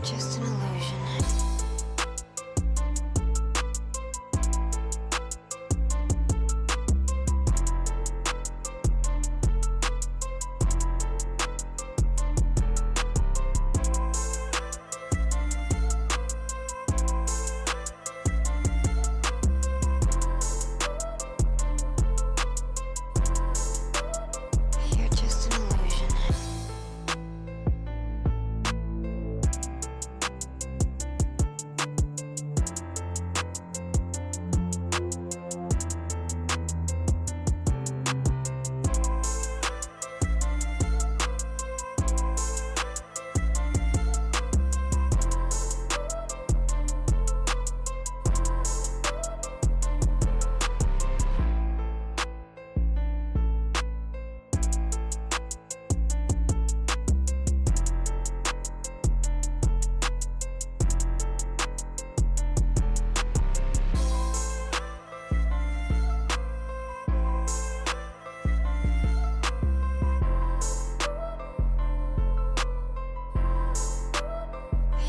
just an illusion. You're just an illusion.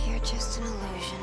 You're just an illusion.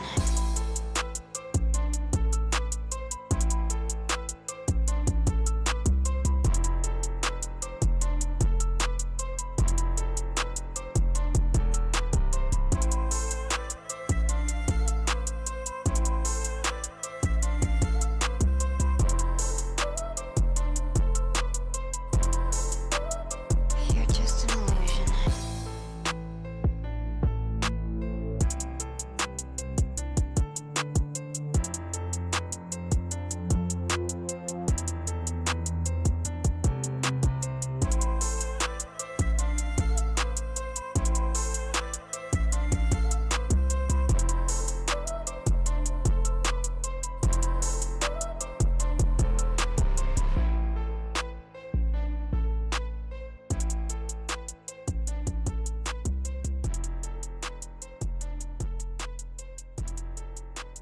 You're just an illusion.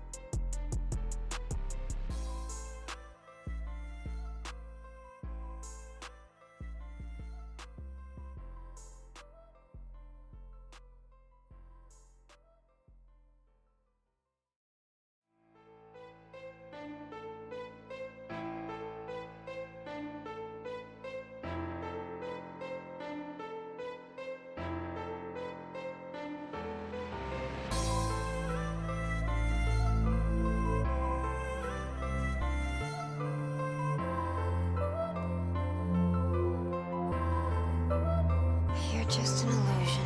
You're just an illusion.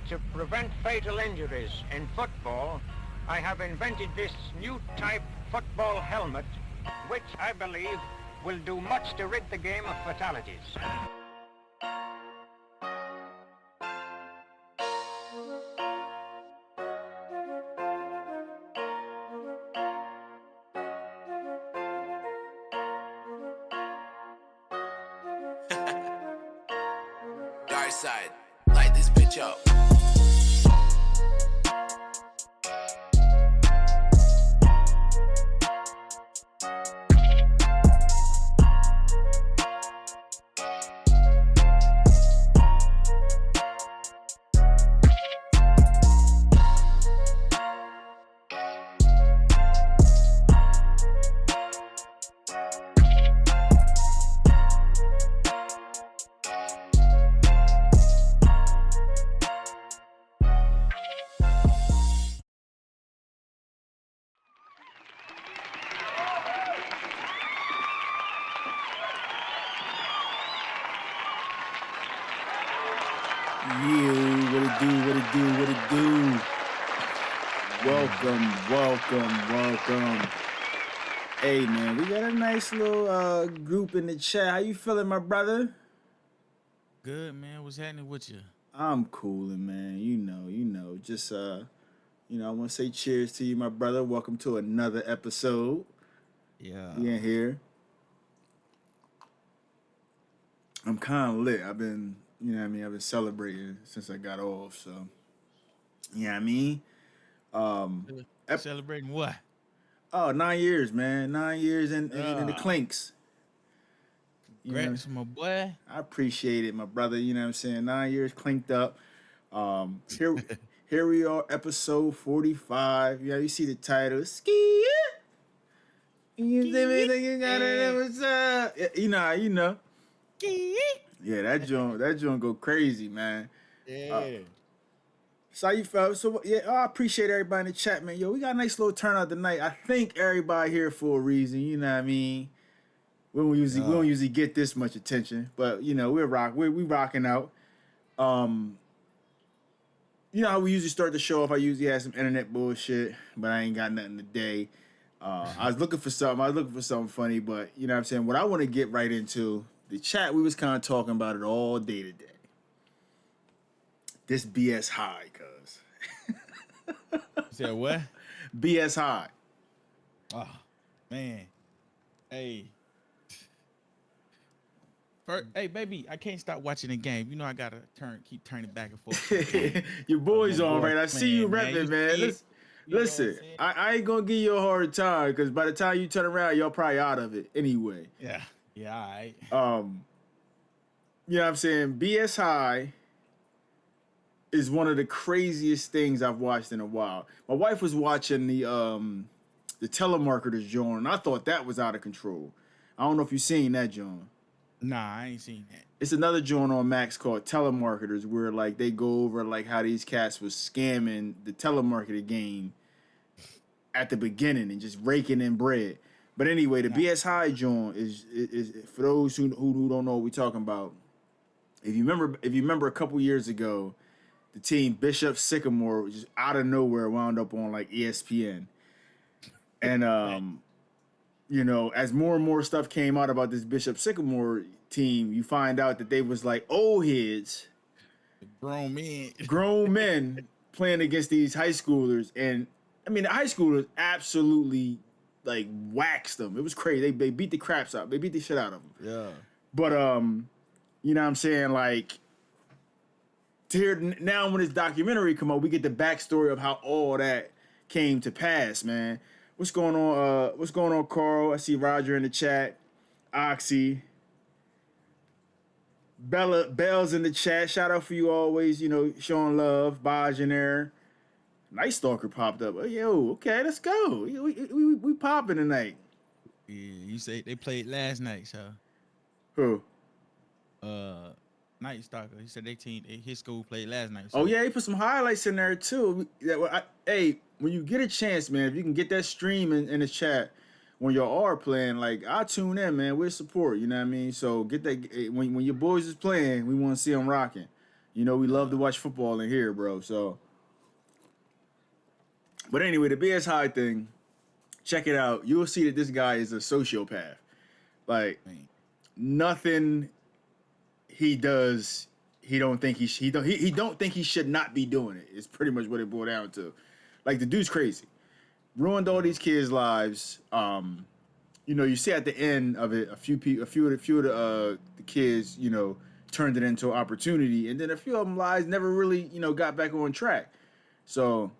To prevent fatal injuries in football, I have invented this new type football helmet, which I believe will do much to rid the game of fatalities. Dark side, light this bitch up. Yeah, what it do, what it do, what it do. Welcome. Hey, man, we got a nice little group in the chat. How you feeling, my brother? Good, man. What's happening with you? I'm coolin', man. You know. Just, I want to say cheers to you, my brother. Welcome to another episode. Yeah. We in here. I'm kind of lit. I've been, you know what I mean, I've been celebrating since I got off. So, you know what I mean? Ep- Celebrating what? oh, 9 years, man. 9 years in the Ah, clinks. You know, congrats, my boy. I appreciate it, my brother. You know what I'm saying? 9 years clinked up. Here we are, episode 45. Yeah, you see the title. Ski. You see me think you got it, what's up? Yeah, you know. Yeah, that joint go crazy, man. Yeah. So how you felt? So yeah, I appreciate everybody in the chat, man. Yo, we got a nice little turnout tonight. I think everybody here for a reason. You know what I mean? We don't usually get this much attention, but you know we rocking out. Um, you know how we usually start the show off. I usually have some internet bullshit, but I ain't got nothing today. I was looking for something. I was looking for something funny, but you know what I'm saying. What I want to get right into the chat. We was kind of talking about it all day today. This BS high, cuz You said what? BS high. Oh, man. Hey. Hey, baby, I can't stop watching the game. You know I gotta keep turning back and forth. Your boy's My on, boy right? I see you playing, repping, man. see it? You know what I'm Listen, saying? I ain't gonna give you a hard time because by the time you turn around, you're probably out of it anyway. Yeah. Yeah, all right. You know what I'm saying? BS High is one of the craziest things I've watched in a while. My wife was watching the telemarketers joint, and I thought that was out of control. I don't know if you've seen that joint. Nah, I ain't seen that. It's another joint on Max called Telemarketers, where like they go over like how these cats was scamming the telemarketer game at the beginning and just raking in bread. But anyway, the BS High joint is for those who don't know what we're talking about. If you remember a couple years ago, the team Bishop Sycamore just out of nowhere wound up on like ESPN. And you know, as more and more stuff came out about this Bishop Sycamore team, you find out that they was like old heads, grown men playing against these high schoolers. And I mean, the high schoolers absolutely like waxed them. It was crazy. They beat the craps out. They beat the shit out of them. Yeah. But you know what I'm saying? Like, to hear now when this documentary come out, we get the backstory of how all that came to pass, man. What's going on? What's going on, Carl? I see Roger in the chat. Oxy. Bell's in the chat. Shout out for you always, you know, showing love. Baj in there. Night Stalker popped up. Oh, yo, okay, let's go. We popping tonight. Yeah, you say they played last night, so Who? Night Stalker. He said his school played last night. Oh yeah, he put some highlights in there too. Hey, when you get a chance, man, if you can get that stream in the chat when y'all are playing, like I'll tune in, man. We'll support. You know what I mean? So get that when your boys is playing, we want to see them rocking. You know, we love to watch football in here, bro. So, but anyway, the BS High thing, check it out. You will see that this guy is a sociopath. Like nothing he does, he don't think he don't think he should not be doing it. It's pretty much what it boiled down to. Like the dude's crazy, ruined all these kids' lives. You know, you see at the end of it, a few of the kids, you know, turned it into an opportunity, and then a few of them lives never really, you know, got back on track. So,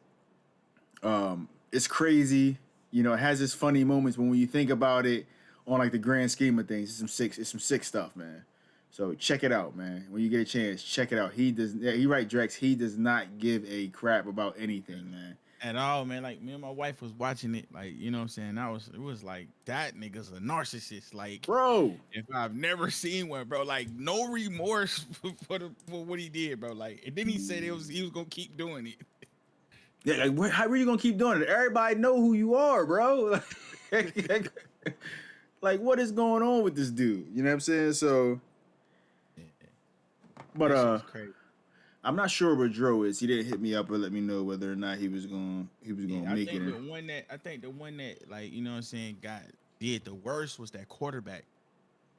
it's crazy. You know, it has its funny moments, but when you think about it on like the grand scheme of things, it's some sick stuff, man. So check it out, man. When you get a chance, check it out. He right, Drex. He does not give a crap about anything, man. At all, man. Like me and my wife was watching it, like, you know what I'm saying? It was like that nigga's a narcissist. Like, Bro. if I've never seen one, bro, like no remorse for what he did, bro. Like, and then he said he was gonna keep doing it. Yeah, like how are you gonna keep doing it? Everybody know who you are, bro. Like what is going on with this dude? You know what I'm saying? So but I'm not sure where Dro is. He didn't hit me up or let me know whether or not he was gonna make it. I think the one that like, you know what I'm saying, did the worst was that quarterback.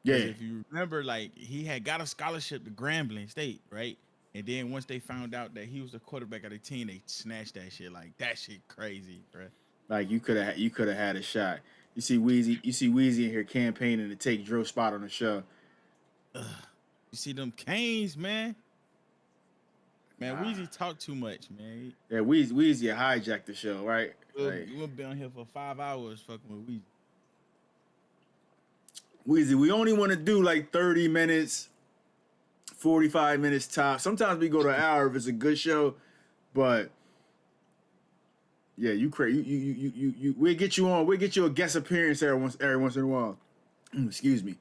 Yeah. If you remember, like he had got a scholarship to Grambling State, right? And then once they found out that he was the quarterback of the team, they snatched that shit. Like that shit crazy, bro. Like you could have had a shot. You see Weezy in here campaigning to take Dro's spot on the show. You see them Canes, man. Man, Weezy talk too much, man. Yeah, Weezy hijacked the show, right? Like We'll be on here for 5 hours fucking with Weezy. Weezy, we only want to do like 30 minutes, 45 minutes top. Sometimes we go to an hour if it's a good show, but yeah, you crazy. You we'll get you on. We'll get you a guest appearance every once in a while. Excuse me.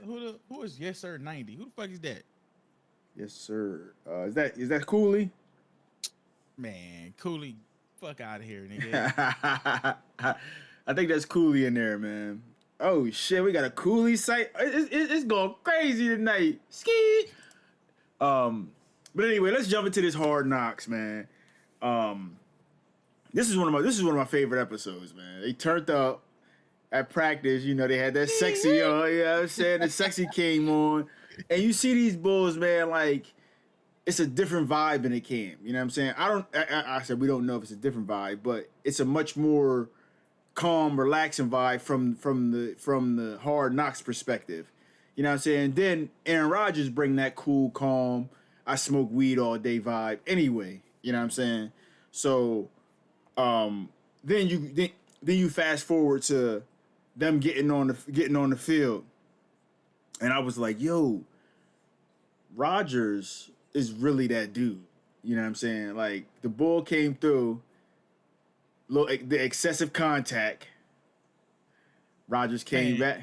Who is Yes Sir 90? Who the fuck is that? Yes, sir. Is that Cooley? Man, Cooley, fuck out of here, nigga. I think that's Cooley in there, man. Oh shit, we got a Cooley site. It's going crazy tonight. Skeeyee. But anyway, let's jump into this Hard Knocks, man. This is one of my favorite episodes, man. They turned up at practice. You know, they had that sexy on. You know what I'm saying? The sexy came on. And you see these Bulls, man, like it's a different vibe in the camp. You know what I'm saying? I said we don't know if it's a different vibe, but it's a much more calm, relaxing vibe from the Hard Knocks perspective. You know what I'm saying? Then Aaron Rodgers bring that cool, calm, I smoke weed all day vibe anyway. You know what I'm saying? So then you fast forward to them getting on the field. And I was like, yo, Rodgers is really that dude. You know what I'm saying? Like, the ball came through, the excessive contact. Rodgers came back.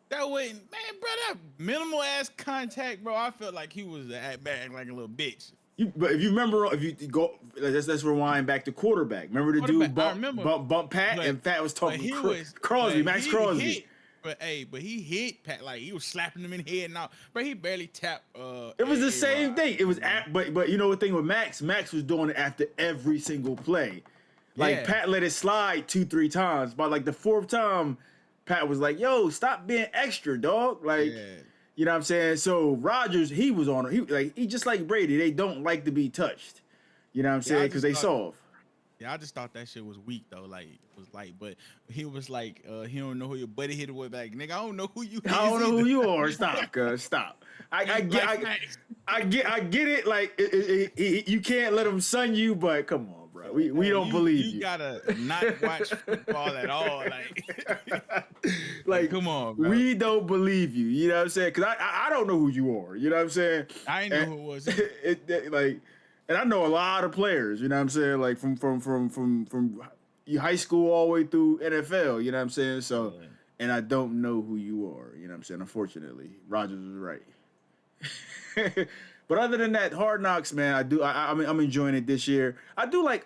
That wasn't, man, bro, that minimal ass contact, bro. I felt like he was acting like a little bitch. But if you remember, if you go, let's rewind back to quarterback. Remember the dude bump Pat, and Pat was talking Crosby, Max Crosby. But he hit Pat, like he was slapping him in the head and all. But he barely tapped. It was the same thing. It was but you know the thing with Max was doing it after every single play. Like Pat let it slide 2-3 times. But like the fourth time, Pat was like, "Yo, stop being extra, dog." Like, you know what I'm saying? So Rodgers, he was on it. He just like Brady. They don't like to be touched. You know what I'm saying? Because they soft. Yeah, I just thought that shit was weak though. Like it was like, but he was like, he don't know who your buddy hit it with. Like, nigga, I don't know who you. I don't know who you are. Stop, cuz stop. I get it. Like you can't let him son you, but come on, bro. We don't believe you. You gotta not watch football at all. Like come on, bro. We don't believe you. You know what I'm saying? Because I don't know who you are. You know what I'm saying? I ain't know who it was. And I know a lot of players, you know what I'm saying, like from high school all the way through NFL, you know what I'm saying? So, and I don't know who you are, you know what I'm saying? Unfortunately, Rodgers was right. But other than that, Hard Knocks, man, I'm enjoying it this year. I like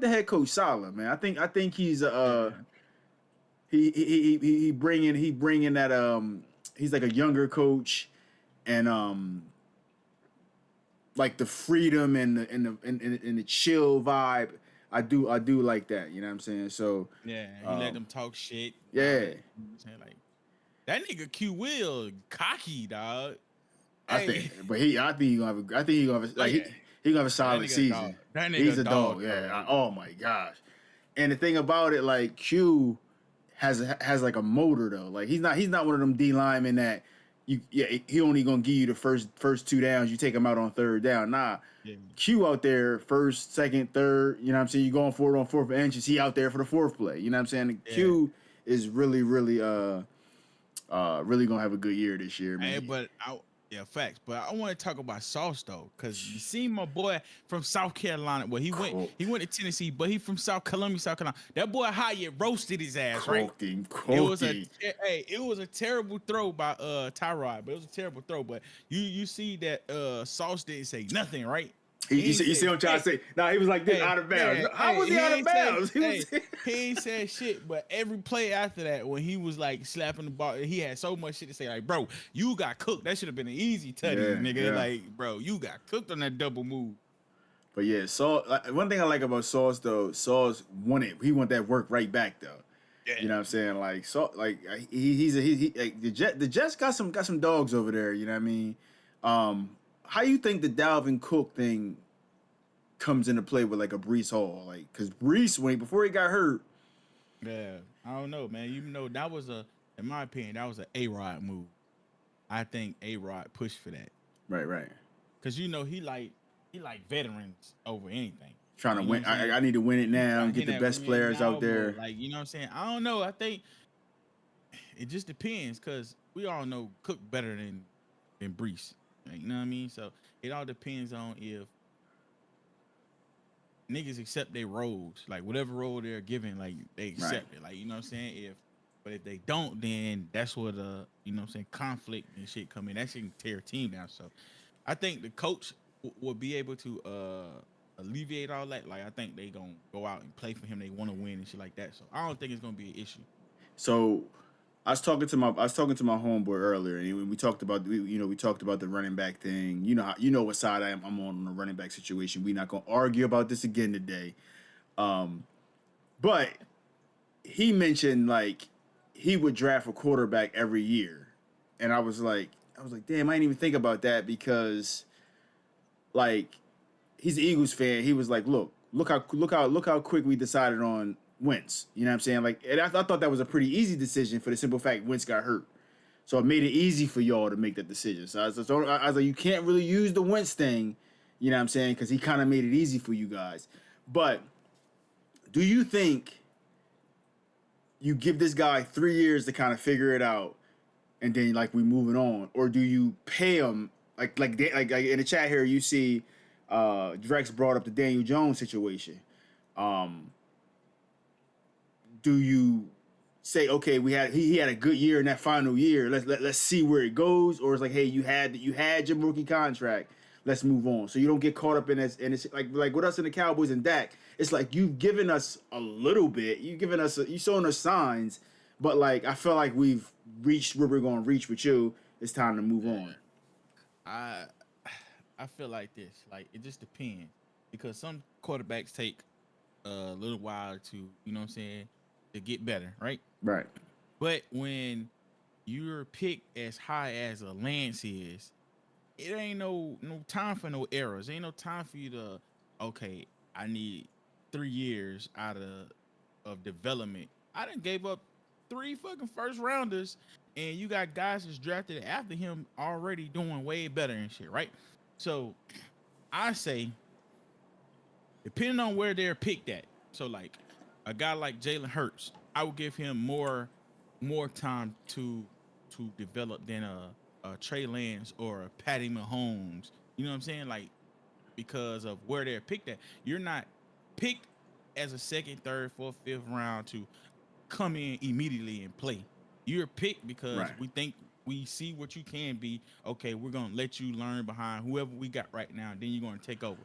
the head coach Saleh, man. I think he's he bringing that he's like a younger coach, and like the freedom and the chill vibe. I do like that. You know what I'm saying? So yeah, he let them talk shit. Yeah, you know saying? Like that nigga Q Will cocky, dog. I think he gonna have he gonna have a solid season. He's a dog. Yeah. Oh my gosh. And the thing about it, like Q has like a motor though. Like he's not one of them D linemen that. He only gonna give you the first 2 downs. You take him out on 3rd down. Nah, Q out there 1st, 2nd, 3rd. You know what I'm saying? You going for it on 4th inches. He out there for the 4th play. You know what I'm saying? Yeah. Q is really gonna have a good year this year, man. Hey, facts. But I want to talk about Sauce though, because you see my boy from South Carolina. Well, he went to Tennessee, but he from Columbia, South Carolina. That boy Hyatt roasted his ass, right? It was a terrible throw by Tyrod, but it was a terrible throw. But you see that Sauce didn't say nothing, right? You see what I'm trying to say? Nah, he was like this out of bounds. How was he out of bounds? He ain't said shit, but every play after that, when he was like slapping the ball, he had so much shit to say. Like, bro, you got cooked. That should have been an easy tutty, nigga. Yeah. Like, bro, you got cooked on that double move. But yeah, one thing I like about Sauce though, Sauce wanted that work right back though. Yeah. You know what I'm saying? Like, so like the Jets got some dogs over there. You know what I mean? How you think the Dalvin Cook thing comes into play with like a Breece Hall? Like, because Breece, before he got hurt. Yeah, I don't know, man. You know, that was in my opinion, that was an A-Rod move. I think A-Rod pushed for that. Right. Cause he like veterans over anything. Trying to You know win. what I'm saying? I need to win it now and get the That best win players now out there. mode. Like, you know what I'm saying? I don't know. I think it just depends because we all know Cook better than Brees. Like, you know what I mean? So it all depends on if niggas accept their roles, like whatever role they're given, like they accept it. Like, you know what I'm saying? But if they don't, then that's where the, you know what I'm saying, conflict and shit come in. That shit can tear a team down. So I think the coach will be able to alleviate all that. Like, I think they gonna go out and play for him. They want to win and shit like that. So I don't think it's gonna be an issue. So I was talking to my homeboy earlier, and we talked about the running back thing. You know what side I'm on the running back situation. We're not gonna argue about this again today. But he mentioned like he would draft a quarterback every year, and I was like, damn, I didn't even think about that because, like, he's an Eagles fan. He was like, look how quick we decided on Wentz. You know what I'm saying? Like, and I thought that was a pretty easy decision for the simple fact Wentz got hurt. So it made it easy for y'all to make that decision. So I was like, you can't really use the Wentz thing, you know what I'm saying? Because he kind of made it easy for you guys. But do you think you give this guy 3 years to kind of figure it out, and then like we moving on, or do you pay him like in the chat here you see Drex brought up the Daniel Jones situation. Do you say, okay, he had a good year in that final year, let's see where it goes, or it's like, hey, you had your rookie contract, let's move on, so you don't get caught up in this, and it's like with us and the Cowboys and Dak, it's like you've given us a little bit, you showing us signs, but like I feel like we've reached where we're going to reach with you. It's time to move on. I feel like this. Like, it just depends because some quarterbacks take a little while to, you know what I'm saying, to get better, right? Right. But when you're picked as high as a Lance is, it ain't no time for no errors. Ain't no time for you to, okay, I need 3 years out of development. I done gave up 3 fucking first rounders, and you got guys that's drafted after him already doing way better and shit, right? So I say, depending on where they're picked at. So like a guy like Jalen Hurts, I would give him more time to develop than a Trey Lance or a Patty Mahomes. You know what I'm saying? Like, because of where they're picked at. You're not picked as a second, third, fourth, fifth round to come in immediately and play. You're picked because we think we see what you can be. Okay, we're gonna let you learn behind whoever we got right now. Then you're gonna take over.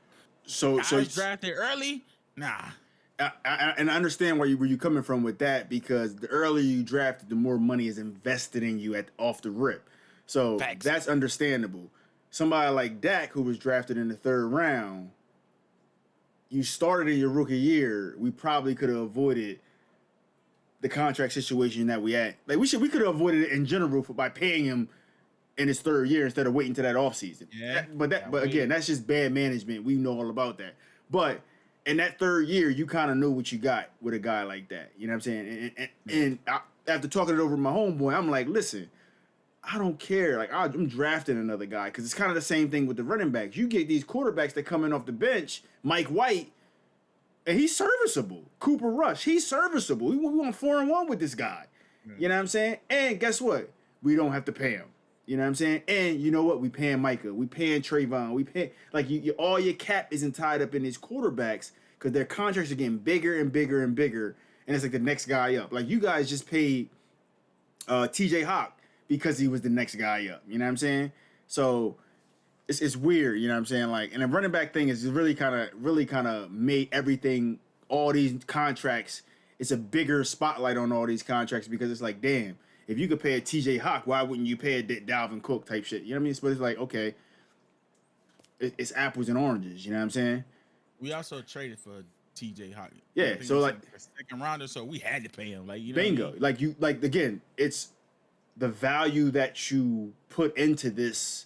So drafted early, nah. And I understand where you're coming from with that, because the earlier you drafted, the more money is invested in you off the rip. So Facts. That's understandable. Somebody like Dak, who was drafted in the 3rd round, you started in your rookie year. We probably could have avoided the contract situation that we had. Like we could have avoided it in general by paying him in his 3rd year instead of waiting to that offseason. Yeah. But again, that's just bad management. We know all about that. But in that 3rd year, you kind of know what you got with a guy like that. You know what I'm saying? And after talking it over with my homeboy, I'm like, listen, I don't care. Like, I'm drafting another guy, because it's kind of the same thing with the running backs. You get these quarterbacks that come in off the bench, Mike White, and he's serviceable. Cooper Rush, he's serviceable. We went 4-1 with this guy. Yeah. You know what I'm saying? And guess what? We don't have to pay him. You know what I'm saying? And you know what? We paying Micah. We paying Trayvon. We pay, like, all your cap isn't tied up in these quarterbacks, because their contracts are getting bigger and bigger and bigger. And it's like the next guy up. Like, you guys just paid TJ Hawk because he was the next guy up. You know what I'm saying? So it's weird. You know what I'm saying? Like, and the running back thing is really kind of made everything, all these contracts, it's a bigger spotlight on all these contracts, because it's like, damn, if you could pay a TJ Hawk, why wouldn't you pay a Dalvin Cook type shit? You know what I mean? But it's like, okay, it's apples and oranges. You know what I'm saying? We also traded for TJ Hawk. Yeah, so like a 2nd rounder, so we had to pay him. Like, you know, bingo. What I mean? Like again, it's the value that you put into this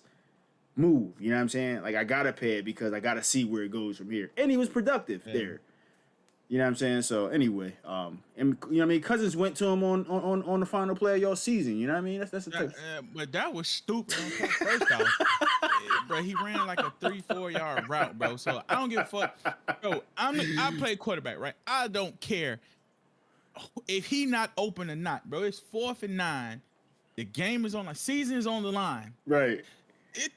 move. You know what I'm saying? Like, I gotta pay it because I gotta see where it goes from here. And he was productive there. You know what I'm saying? So anyway, and you know what I mean. Cousins went to him on the final play of your season. You know what I mean? That's the type. But that was stupid. First off, bro, he ran like a 3-4 yard route, bro. So I don't give a fuck, bro. I play quarterback, right? I don't care if he not open or not, bro. It's 4th and 9. The game is on. The season is on the line. Right.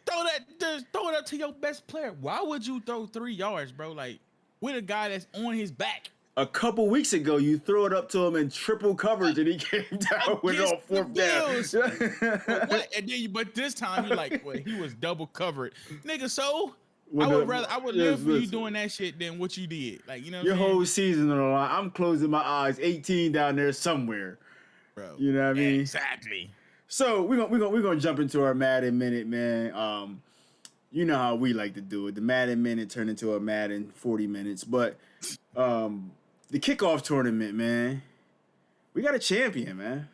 Throw it up to your best player. Why would you throw 3 yards, bro? Like with a guy that's on his back. A couple weeks ago, you threw it up to him in triple coverage, and he came down with all 4th down. But this time you like, well, he was double covered, nigga. So I would live for you doing that shit than what you did. Like, you know, your whole season on the line. I'm closing my eyes. 18 down there somewhere, bro. You know what I mean? Exactly. So we're gonna jump into our Madden minute, man. You know how we like to do it. The Madden minute turned into a Madden 40 minutes, but the kickoff tournament, man. We got a champion, man.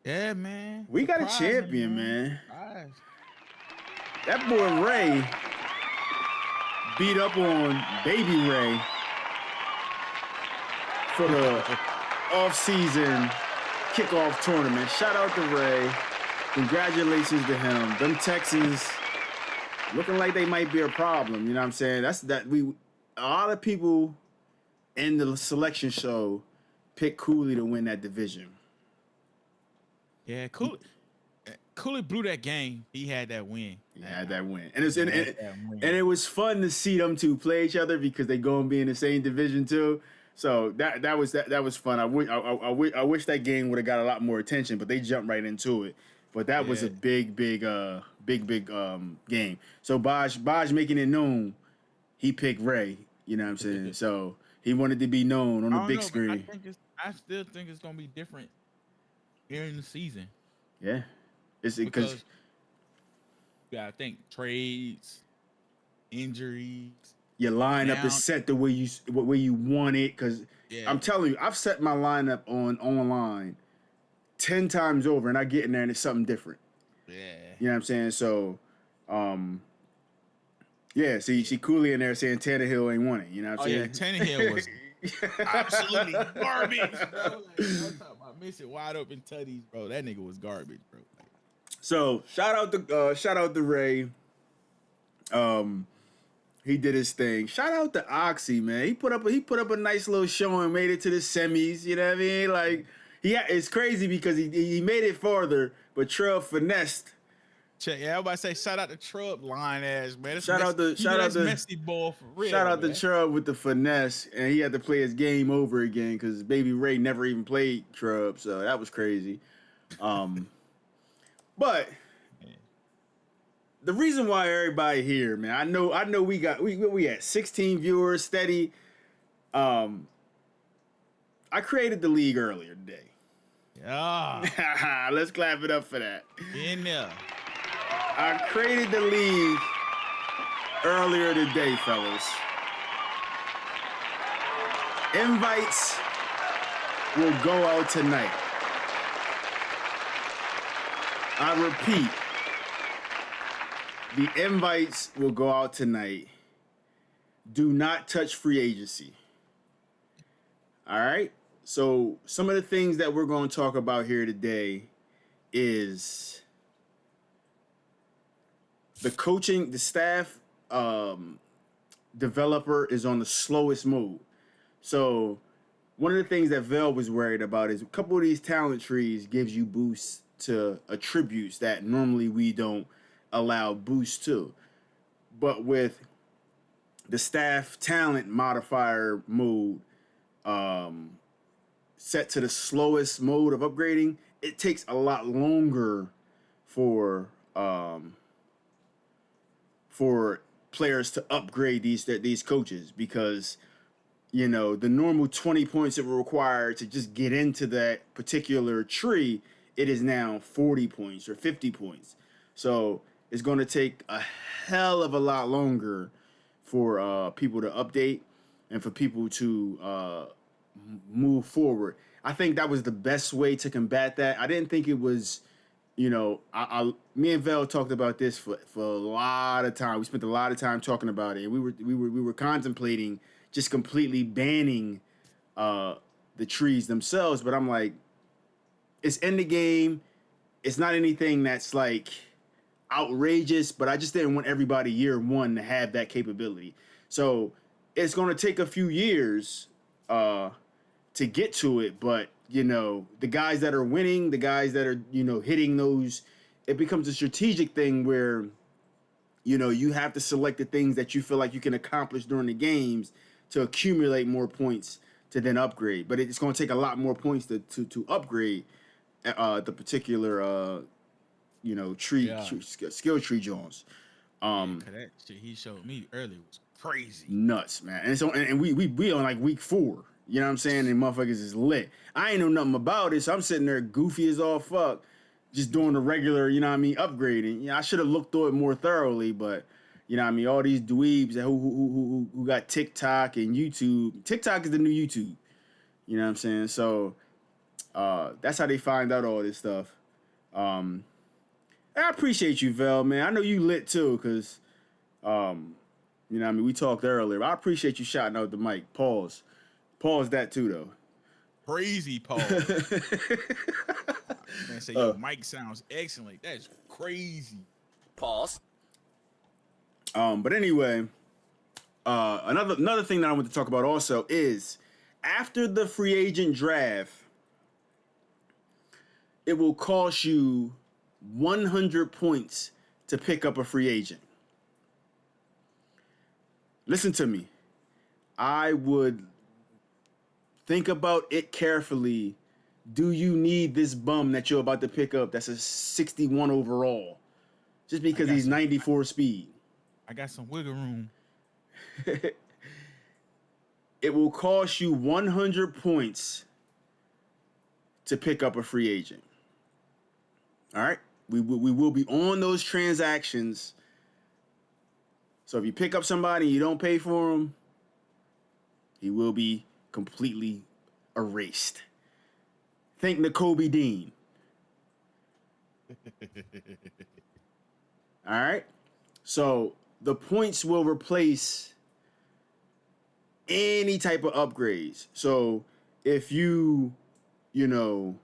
Yeah, man. We got a champion, man. That boy Ray beat up on Baby Ray for the off-season kickoff tournament. Shout out to Ray. Congratulations to him. Them Texans looking like they might be a problem. You know what I'm saying? A lot of people in the selection show picked Cooley to win that division. Yeah, Cooley blew that game. He had that win. He had that win. And it was fun to see them two play each other because they go and be in the same division too. So that was fun. I wish that game would have got a lot more attention, but they jumped right into it. But that was a big game. So Baj making it known he picked Ray. You know what I'm saying? So he wanted to be known on the big screen. I still think it's gonna be different during the season. Yeah, it's because you gotta think trades, injuries. Your lineup is set the way you want it. Because I'm telling you, I've set my lineup online 10 times over, and I get in there and it's something different. Yeah, you know what I'm saying? So, see Cooley in there saying Tannehill ain't won it. You know what I'm saying? Tannehill was absolutely garbage, bro. Like, I'm talking about missing wide open tutties, bro. That nigga was garbage, bro. So shout out to Ray. He did his thing. Shout out to Oxy, man. He put up a nice little show and made it to the semis. You know what I mean? Like, it's crazy because he made it farther, but Trub finessed. Yeah, everybody say shout out to Trub, line ass, man. Shout out to messy ball for real. Shout out to Trub with the finesse, and he had to play his game over again because Baby Ray never even played Trub, so that was crazy. But the reason why everybody here, man, I know we had 16 viewers steady. I created the league earlier today. Yeah. Let's clap it up for that. In there. I created the league earlier today, fellas. Invites will go out tonight. I repeat, the invites will go out tonight. Do not touch free agency. All right? So some of the things that we're going to talk about here today is the coaching, the staff developer is on the slowest mode. So one of the things that Vel was worried about is a couple of these talent trees gives you boosts to attributes that normally we don't allow boosts to. But with the staff talent modifier mode set to the slowest mode of upgrading, it takes a lot longer for players to upgrade these coaches because, you know, the normal 20 points that were required to just get into that particular tree, it is now 40 points or 50 points. So it's going to take a hell of a lot longer for people to update and for people to move forward. I think that was the best way to combat that. I didn't think it was, you know, me and Vel talked about this for a lot of time. We spent a lot of time talking about it. We were contemplating just completely banning the trees themselves. But I'm like, it's in the game. It's not anything that's like outrageous, but I just didn't want everybody year one to have that capability. So it's going to take a few years to get to it, but you know, the guys that are winning, the guys that are, you know, hitting those, it becomes a strategic thing where, you know, you have to select the things that you feel like you can accomplish during the games to accumulate more points to then upgrade. But it's going to take a lot more points to upgrade the particular you know, skill tree Jones. That shit he showed me earlier was crazy. Nuts, man. And so and we on like week 4. You know what I'm saying? And motherfuckers is lit. I ain't know nothing about it, so I'm sitting there goofy as all fuck, just doing the regular, you know what I mean, upgrading. Yeah, I should have looked through it more thoroughly, but you know what I mean, all these dweebs who got TikTok and YouTube. TikTok is the new YouTube. You know what I'm saying? So that's how they find out all this stuff. I appreciate you, Vel, man. I know you lit too, cause you know what I mean, we talked earlier. I appreciate you shouting out the mic. Pause that too, though. Crazy pause. Man, say your mic sounds excellent. That's crazy. Pause. But anyway, another thing that I want to talk about also is after the free agent draft, it will cost you 100 points to pick up a free agent. Listen to me. I would think about it carefully. Do you need this bum that you're about to pick up that's a 61 overall? Just because he's 94 speed. I got some wiggle room. It will cost you 100 points to pick up a free agent. All right? We will be on those transactions. So if you pick up somebody and you don't pay for him, he will be completely erased. Think N'Kobe Dean. All right? So the points will replace any type of upgrades. So if you know,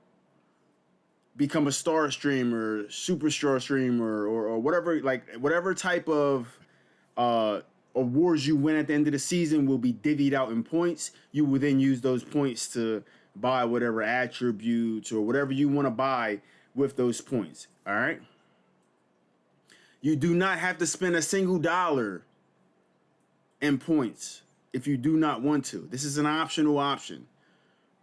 become a star streamer, superstar streamer, or whatever, like whatever type of awards you win at the end of the season will be divvied out in points. You will then use those points to buy whatever attributes or whatever you want to buy with those points. All right? You do not have to spend a single dollar in points if you do not want to. This is an optional option.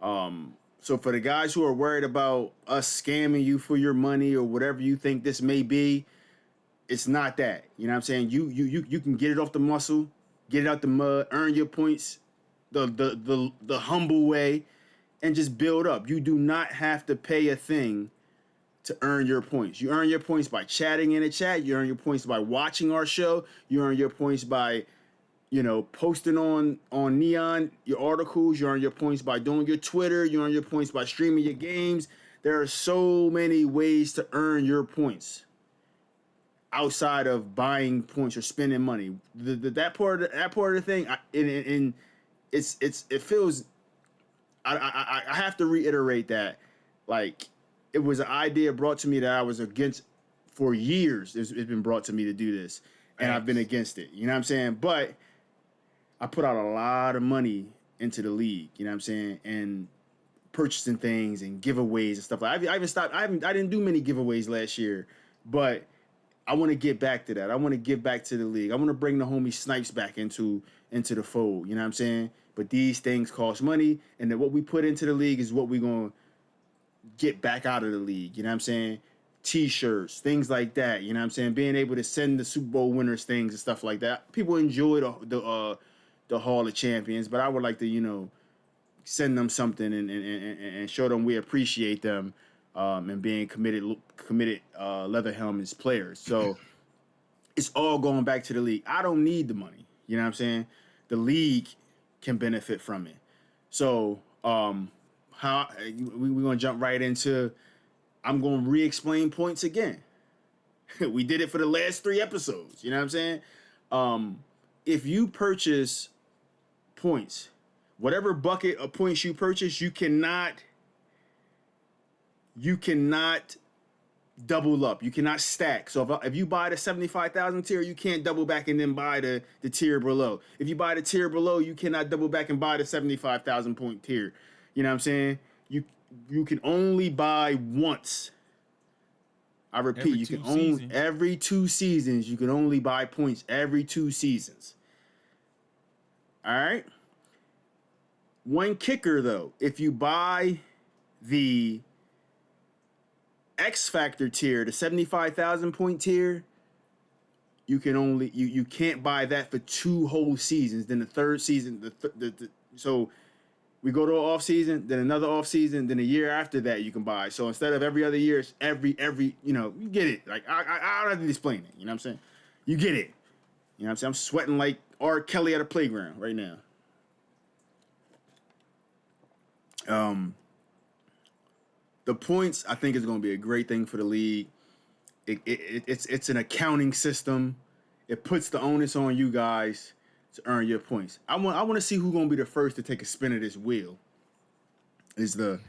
So for the guys who are worried about us scamming you for your money or whatever you think this may be, it's not that. You know what I'm saying? You can get it off the muscle, get it out the mud, earn your points the humble way, and just build up. You do not have to pay a thing to earn your points. You earn your points by chatting in the chat. You earn your points by watching our show. You earn your points by, you know, posting on Neon your articles. You earn your points by doing your Twitter. You earn your points by streaming your games. There are so many ways to earn your points outside of buying points or spending money. That part of the thing, it feels. I have to reiterate that, like, it was an idea brought to me that I was against for years. It's been brought to me to do this, and I've been against it. You know what I'm saying? But I put out a lot of money into the league. You know what I'm saying? And purchasing things and giveaways and stuff like that. I even stopped. I didn't do many giveaways last year, but I want to get back to that. I want to give back to the league. I want to bring the homie Snipes back into the fold. You know what I'm saying? But these things cost money, and then what we put into the league is what we're going to get back out of the league. You know what I'm saying? T-shirts, things like that. You know what I'm saying? Being able to send the Super Bowl winners things and stuff like that. People enjoy the Hall of Champions, but I would like to, you know, send them something and show them we appreciate them and being committed Leather Helmets players. So it's all going back to the league. I don't need the money. You know what I'm saying? The league can benefit from it. So how we're going to jump right into, I'm going to re-explain points again. We did it for the last 3 episodes. You know what I'm saying? If you purchase points whatever bucket of points you purchase, you cannot double up. You cannot stack. So if you buy the 75,000 tier, you can't double back and then buy the tier below. If you buy the tier below, you cannot double back and buy the 75,000 point tier. You know what I'm saying? You can only buy once. I repeat, every 2 seasons, you can only buy points every 2 seasons. All right? One kicker though, if you buy the X Factor tier, the 75,000 point tier, you can't buy that for 2 whole seasons. Then the third season, so we go to an off season, then another off season, then a year after that you can buy. So instead of every other year, it's every you get it. Like I don't have to explain it. You know what I'm saying? You get it. You know what I'm saying? I'm sweating like R. Kelly at a playground right now. The points, I think, is going to be a great thing for the league. It's an accounting system. It puts the onus on you guys to earn your points. I want to see who's going to be the first to take a spin of this wheel. Is the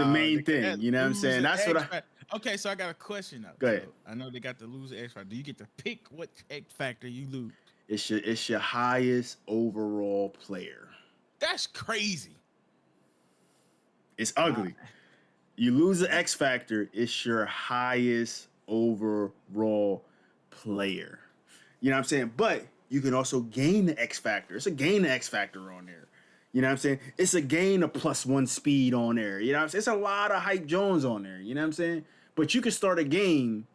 main thing. You know what I'm saying? That's what Okay, so I got a question now. Go ahead. So I know they got the loser X Factor. Do you get to pick what X Factor you lose? It's your highest overall player. That's crazy. It's ugly. You lose the X Factor, it's your highest overall player. You know what I'm saying? But you can also gain the X Factor. It's a gain the X Factor on there. You know what I'm saying? It's a gain of +1 speed on there. You know what I'm saying? It's a lot of hype Jones on there. You know what I'm saying? But you can start a game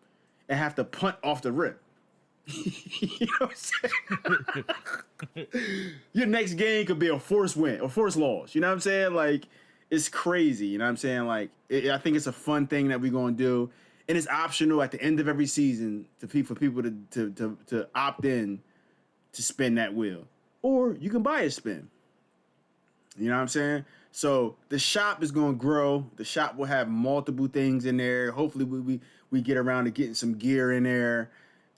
and have to punt off the rip. You know what I'm saying? Your next game could be a forced win or forced loss. You know what I'm saying? Like, it's crazy. You know what I'm saying? Like, I think it's a fun thing that we're going to do. And it's optional at the end of every season for people to opt in to spin that wheel. Or you can buy a spin. You know what I'm saying? So the shop is going to grow. The shop will have multiple things in there. Hopefully we get around to getting some gear in there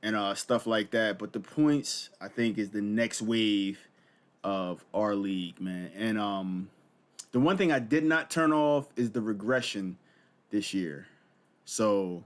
and stuff like that. But the points, I think, is the next wave of our league, man. And the one thing I did not turn off is the regression this year. So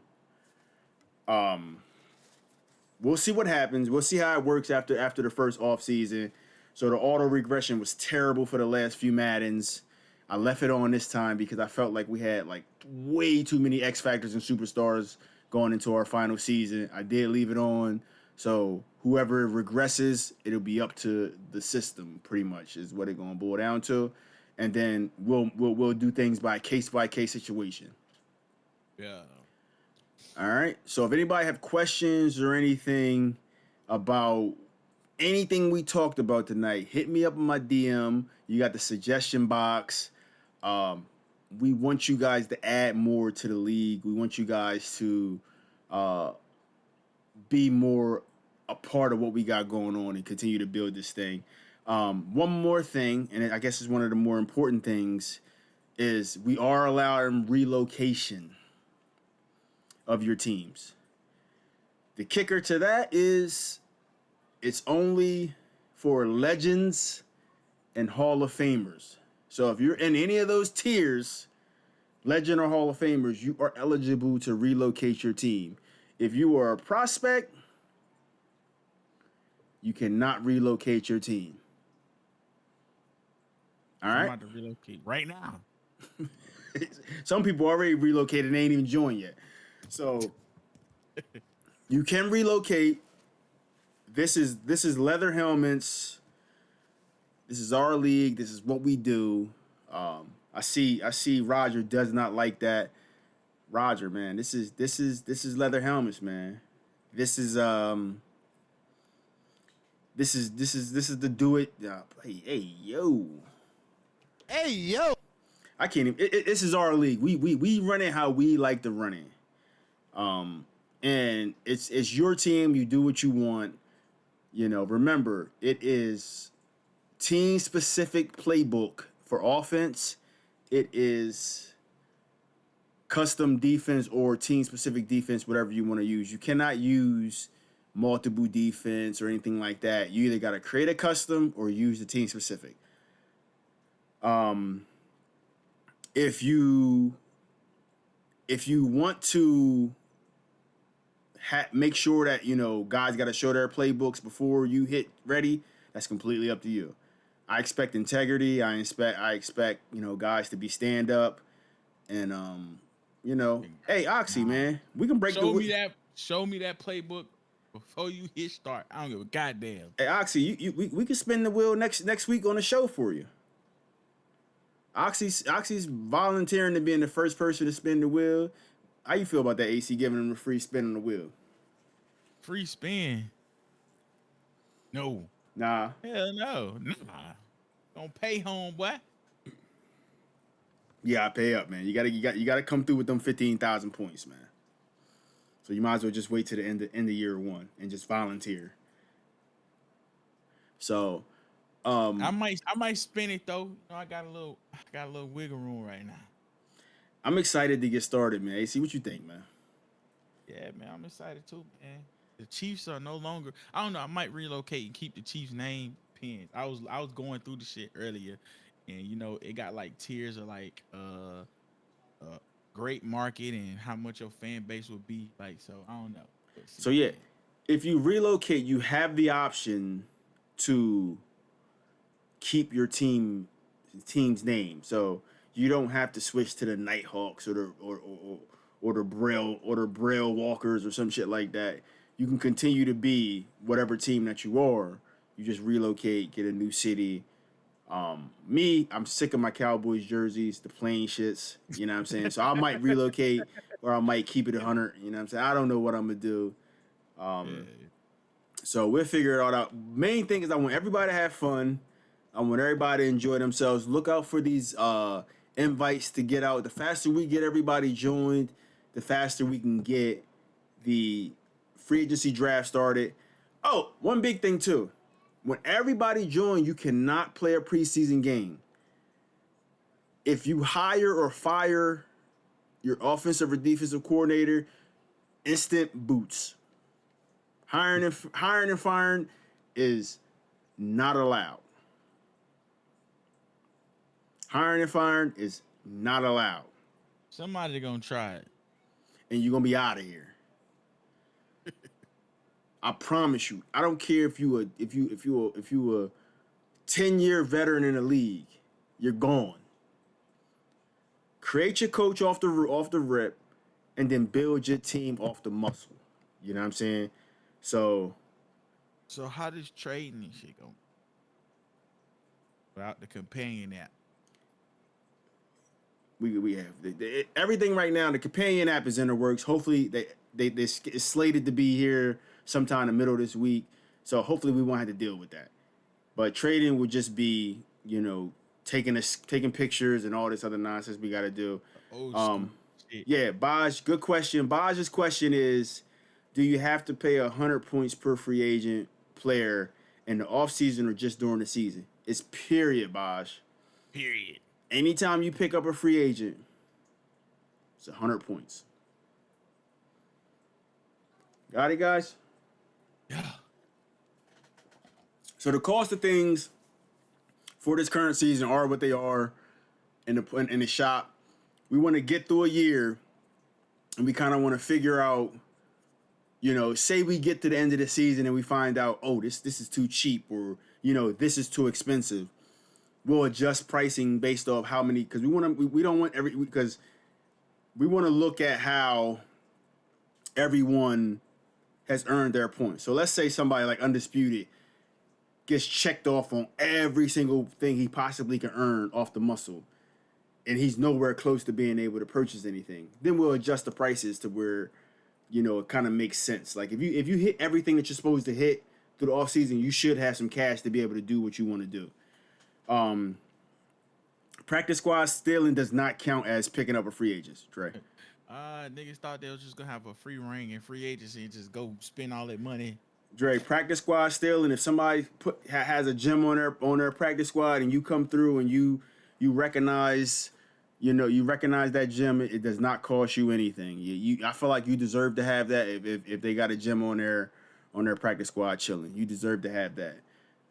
we'll see what happens. We'll see how it works after the first off season. So the auto regression was terrible for the last few Maddens. I left it on this time because I felt like we had like way too many X Factors and superstars going into our final season. I did leave it on. So whoever regresses, it'll be up to the system pretty much is what it's going to boil down to. And then we'll do things by case situation. Yeah. All right. So if anybody have questions or anything about anything we talked about tonight, hit me up in my DM. You got the suggestion box. We want you guys to add more to the league. We want you guys to be more a part of what we got going on and continue to build this thing. One more thing, and I guess it's one of the more important things, is we are allowing relocation of your teams. The kicker to that is it's only for legends and Hall of Famers. So if you're in any of those tiers, legend or Hall of Famers, you are eligible to relocate your team. If you are a prospect, you cannot relocate your team. All right? I'm about to relocate right now. Some people already relocated and they ain't even joined yet. So you can relocate. This is leather helmets. This is our league. This is what we do. I see Roger does not like that. Roger, man, this is leather helmets, man. This is the do it. Hey yo. I can't even. This is our league. We run it how we like to run it. And it's your team. You do what you want. You know, remember, it is team-specific playbook for offense. It is custom defense or team-specific defense, whatever you want to use. You cannot use multiple defense or anything like that. You either got to create a custom or use the team specific. If you want to make sure that, you know, guys got to show their playbooks before you hit ready, that's completely up to you. I expect integrity. I expect, you know, guys to be stand up, and you know, hey Oxy, man, we can break Show me that playbook before you hit start. I don't give a goddamn. Hey Oxy, we can spin the wheel next week on the show for you. Oxy's volunteering to being the first person to spin the wheel. How you feel about that, AC, giving him a free spin on the wheel? Free spin? No. Nah. Hell no. Nah. Don't pay, homeboy. Yeah, I pay up, man. You gotta come through with them 15,000 points, man. So you might as well just wait to the end of year one and just volunteer. So, I might spin it though. You know, I got a little wiggle room right now. I'm excited to get started, man. AC, what you think, man? Yeah, man, I'm excited too, man. The Chiefs are no longer. I don't know. I might relocate and keep the Chiefs name pinned. I was going through the shit earlier, and you know it got like tiers of like great market and how much your fan base would be like. So I don't know. So yeah, if you relocate, you have the option to keep your team's name. So you don't have to switch to the Nighthawks or the Braille Walkers or some shit like that. You can continue to be whatever team that you are. You just relocate, get a new city. I'm sick of my Cowboys jerseys, the plain shits. You know what I'm saying? So I might relocate or I might keep it 100. You know what I'm saying? I don't know what I'm going to do. So we'll figure it all out. Main thing is I want everybody to have fun. I want everybody to enjoy themselves. Look out for these invites to get out. The faster we get everybody joined, the faster we can get the free agency draft started. Oh, one big thing too. When everybody joins, you cannot play a preseason game. If you hire or fire your offensive or defensive coordinator, instant boots. Hiring and firing is not allowed. Hiring and firing is not allowed. Somebody gonna try it, and you're gonna be out of here. I promise you. I don't care if you a 10-year veteran in the league, you're gone. Create your coach off the rip, and then build your team off the muscle. You know what I'm saying? So how does trading and shit go? Without the companion app. We have everything right now. The companion app is in the works. Hopefully it's slated to be here sometime in the middle of this week. So hopefully we won't have to deal with that. But trading would just be, you know, taking pictures and all this other nonsense we got to do. Yeah, Baj, good question. Baj's question is, do you have to pay 100 points per free agent player in the offseason or just during the season? It's period, Baj. Period. Anytime you pick up a free agent, it's 100 points. Got it, guys? Yeah. So the cost of things for this current season are what they are in the shop. We want to get through a year, and we kind of want to figure out, you know, say we get to the end of the season and we find out, oh, this is too cheap, or, you know, this is too expensive. We'll adjust pricing based off how many, because we don't want because we want to look at how everyone has earned their points. So let's say somebody like Undisputed gets checked off on every single thing he possibly can earn off the muscle, and he's nowhere close to being able to purchase anything. Then we'll adjust the prices to where, you know, it kind of makes sense. Like if you hit everything that you're supposed to hit through the off season, you should have some cash to be able to do what you want to do. Practice squad stealing does not count as picking up a free agent, Trey. Niggas thought they was just gonna have a free ring in free agency and just go spend all that money. Dre, practice squad stealing. If somebody has a gym on their practice squad and you come through and you recognize, you recognize that gym, it does not cost you anything. I feel like you deserve to have that if they got a gym on there on their practice squad chilling. You deserve to have that.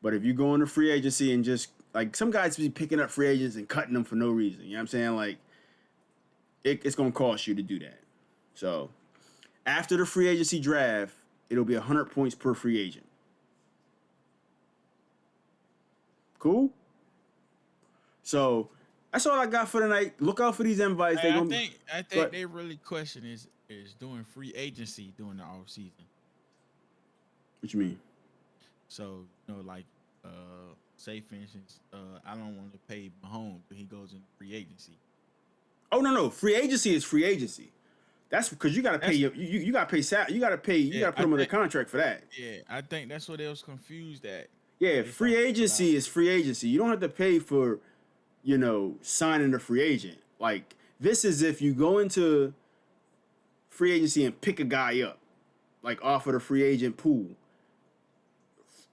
But if you go into free agency and just like some guys be picking up free agents and cutting them for no reason, you know what I'm saying? Like it's gonna cost you to do that. So after the free agency draft, it'll be 100 points per free agent. Cool? So that's all I got for tonight. Look out for these invites. Hey, I think they really question is doing free agency during the off season. What you mean? So, like say for instance, I don't want to pay Mahomes, but he goes in free agency. Oh no. Free agency is free agency. That's because you gotta pay you gotta pay you gotta put them on the contract for that. Yeah, I think that's what they was confused at. Yeah, free agency is free agency. You don't have to pay for, signing a free agent. Like, this is if you go into free agency and pick a guy up, like off of the free agent pool.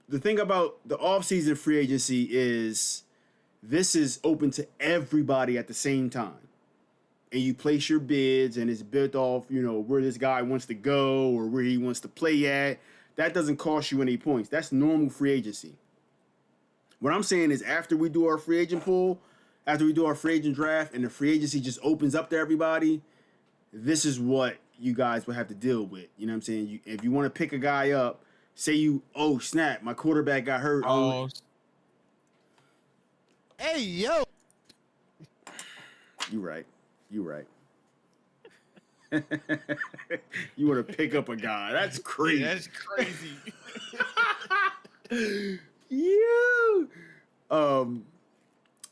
The thing about the offseason free agency is this is open to everybody at the same time. And you place your bids and it's built off, where this guy wants to go or where he wants to play at. That doesn't cost you any points. That's normal free agency. What I'm saying is after we do our free agent pool, after we do our free agent draft and the free agency just opens up to everybody, this is what you guys will have to deal with. You know what I'm saying? If you want to pick a guy up, say oh snap, my quarterback got hurt. Oh. Hey, yo. You right. You want to pick up a guy. That's crazy. Yeah, that's crazy.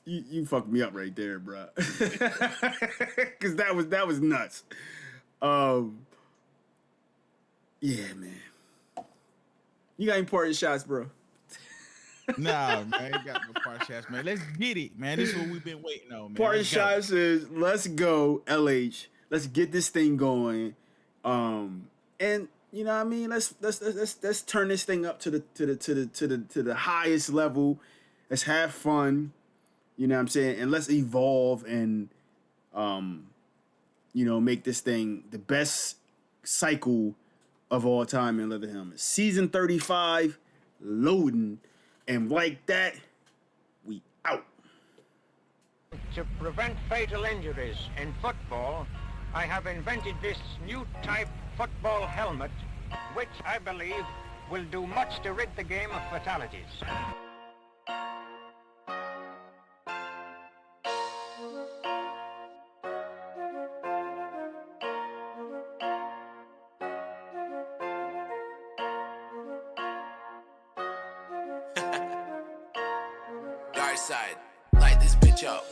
You fucked me up right there, bro. Cause that was nuts. Yeah, man. You got any parting shots, bro? Nah, man, ain't got no parting shots, man. Let's get it, man. This is what we've been waiting on, man. Parting shots is let's go, LH. Let's get this thing going. And you know what I mean? Let's turn this thing up to the highest level. Let's have fun. You know what I'm saying? And let's evolve and make this thing the best cycle of all time in Leather Helmet. Season 35 loading, and like that, we out. To prevent fatal injuries in football, I have invented this new type football helmet, which I believe will do much to rid the game of fatalities. Dark side, light this bitch up.